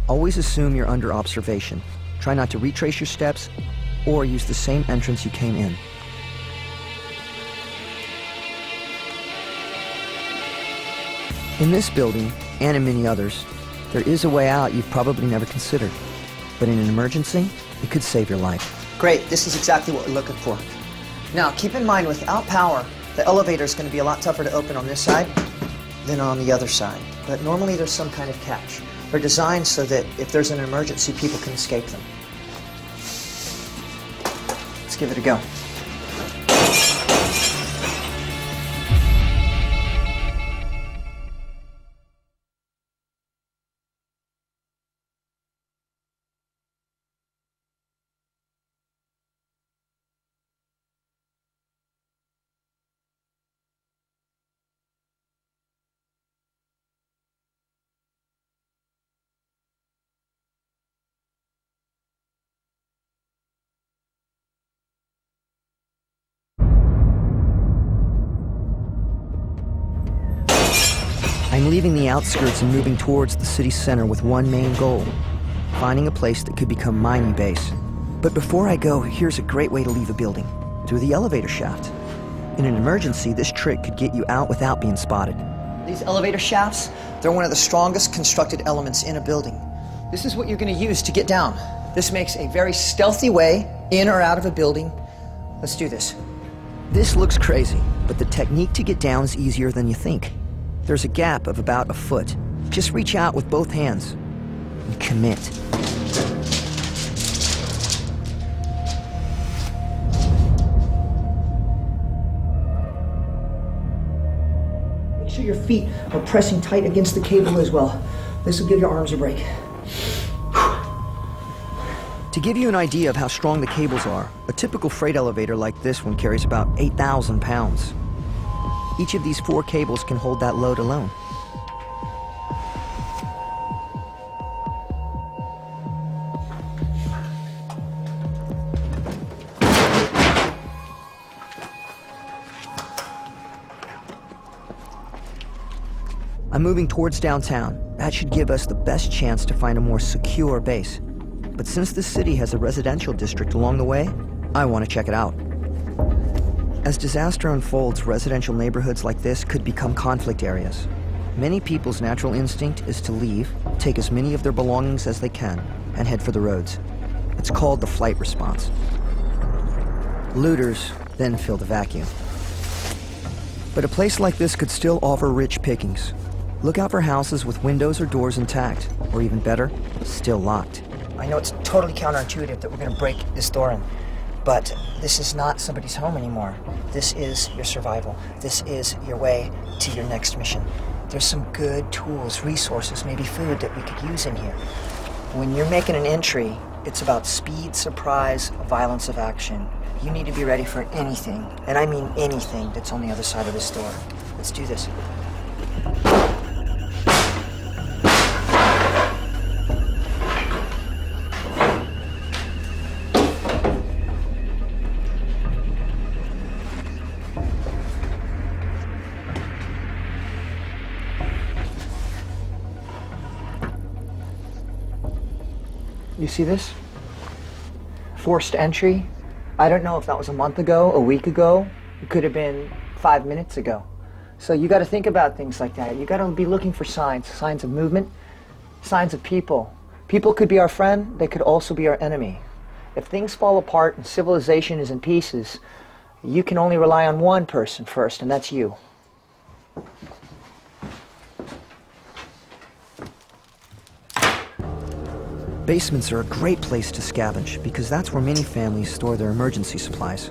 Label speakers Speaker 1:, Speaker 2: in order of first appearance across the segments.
Speaker 1: Always assume you're under observation. Try not to retrace your steps or use the same entrance you came in. In this building, and in many others, there is a way out you've probably never considered. But in an emergency, it could save your life.
Speaker 2: Great, this is exactly what we're looking for. Now, keep in mind, without power, the elevator is going to be a lot tougher to open on this side than on the other side. But normally there's some kind of catch. They're designed so that if there's an emergency, people can escape them. Let's give it a go.
Speaker 1: I'm leaving the outskirts and moving towards the city center with one main goal: finding a place that could become my new base. But before I go, here's a great way to leave a building: through the elevator shaft. In an emergency, this trick could get you out without being spotted.
Speaker 2: These elevator shafts, they're one of the strongest constructed elements in a building. This is what you're going to use to get down. This makes a very stealthy way in or out of a building. Let's do this.
Speaker 1: This looks crazy, but the technique to get down is easier than you think. There's a gap of about a foot. Just reach out with both hands and commit.
Speaker 2: Make sure your feet are pressing tight against the cable as well. This will give your arms a break.
Speaker 1: To give you an idea of how strong the cables are, a typical freight elevator like this one carries about 8,000 pounds. Each of these 4 cables can hold that load alone. I'm moving towards downtown. That should give us the best chance to find a more secure base. But since the city has a residential district along the way, I want to check it out. As disaster unfolds, residential neighborhoods like this could become conflict areas. Many people's natural instinct is to leave, take as many of their belongings as they can, and head for the roads. It's called the flight response. Looters then fill the vacuum. But a place like this could still offer rich pickings. Look out for houses with windows or doors intact, or even better, still locked.
Speaker 2: I know it's totally counterintuitive that we're going to break this door in, but this is not somebody's home anymore. This is your survival. This is your way to your next mission. There's some good tools, resources, maybe food that we could use in here. When you're making an entry, it's about speed, surprise, violence of action. You need to be ready for anything, and I mean anything, that's on the other side of this door. Let's do this. You see this? Forced entry. I don't know if that was a month ago, a week ago. It could have been 5 minutes ago. So you got to think about things like that. You got to be looking for signs of movement, signs of people. People could be our friend, they could also be our enemy. If things fall apart and civilization is in pieces, you can only rely on one person first, and that's you.
Speaker 1: Basements are a great place to scavenge because that's where many families store their emergency supplies.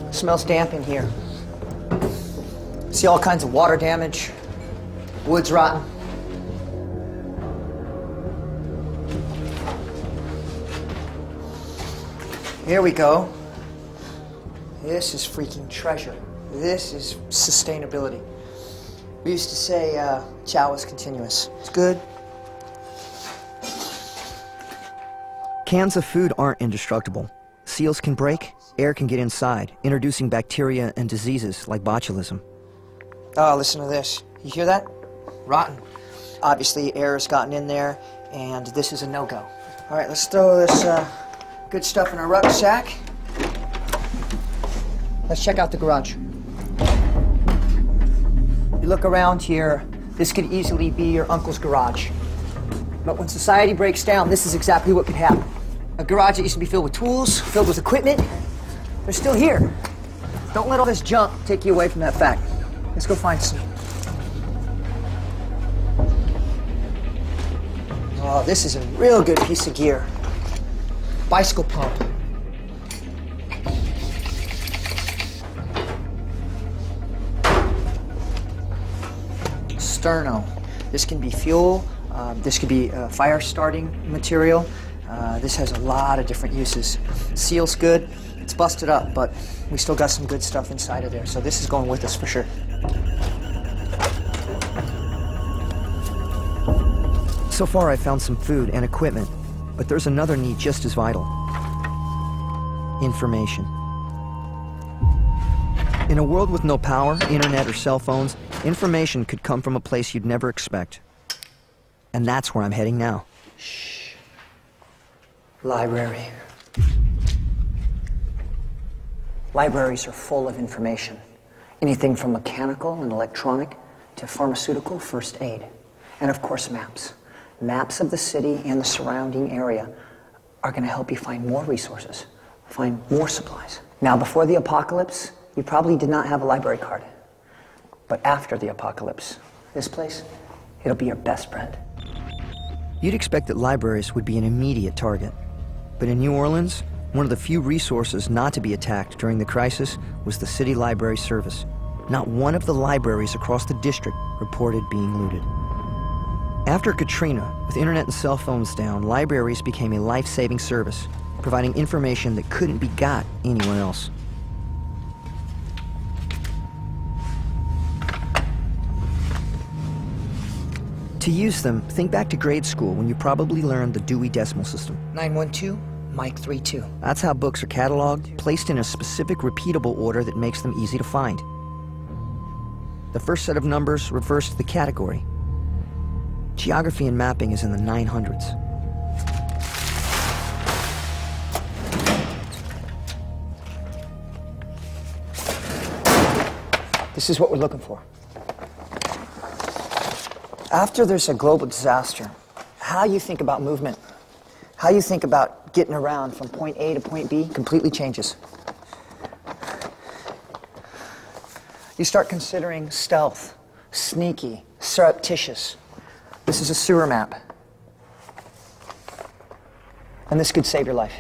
Speaker 2: It smells damp in here. See all kinds of water damage, wood's rotten. Here we go. This is freaking treasure. This is sustainability. We used to say chow is continuous. It's good.
Speaker 1: Cans of food aren't indestructible. Seals can break, air can get inside, introducing bacteria and diseases like botulism.
Speaker 2: Oh, listen to this. You hear that? Rotten. Obviously, air has gotten in there, and this is a no-go. All right, let's throw this good stuff in our rucksack. Let's check out the garage. You look around here, this could easily be your uncle's garage. But when society breaks down, this is exactly what could happen. A garage that used to be filled with tools, filled with equipment, they're still here. Don't let all this junk take you away from that fact. Let's go find some. Oh, this is a real good piece of gear. Bicycle pump. Sterno. This can be fuel. This could be fire starting material. This has a lot of different uses. Seal's good. It's busted up, but we still got some good stuff inside of there. So this is going with us for sure.
Speaker 1: So far, I found some food and equipment, but there's another need just as vital. Information. In a world with no power, internet, or cell phones, information could come from a place you'd never expect. And that's where I'm heading now.
Speaker 2: Shh. Library. Libraries are full of information. Anything from mechanical and electronic to pharmaceutical first aid. And of course, maps. Maps of the city and the surrounding area are going to help you find more resources, find more supplies. Now, before the apocalypse, you probably did not have a library card. But after the apocalypse, this place, it'll be your best friend.
Speaker 1: You'd expect that libraries would be an immediate target. But in New Orleans, one of the few resources not to be attacked during the crisis was the City Library Service. Not one of the libraries across the district reported being looted. After Katrina, with internet and cell phones down, libraries became a life-saving service, providing information that couldn't be got anywhere else. To use them, think back to grade school when you probably learned the Dewey Decimal System.
Speaker 2: 912, Mike 32.
Speaker 1: That's how books are cataloged, placed in a specific repeatable order that makes them easy to find. The first set of numbers refers to the category. Geography and mapping is in the 900s.
Speaker 2: This is what we're looking for. After there's a global disaster, how you think about movement, how you think about getting around from point A to point B completely changes. You start considering stealth, sneaky, surreptitious. This is a sewer map. And this could save your life.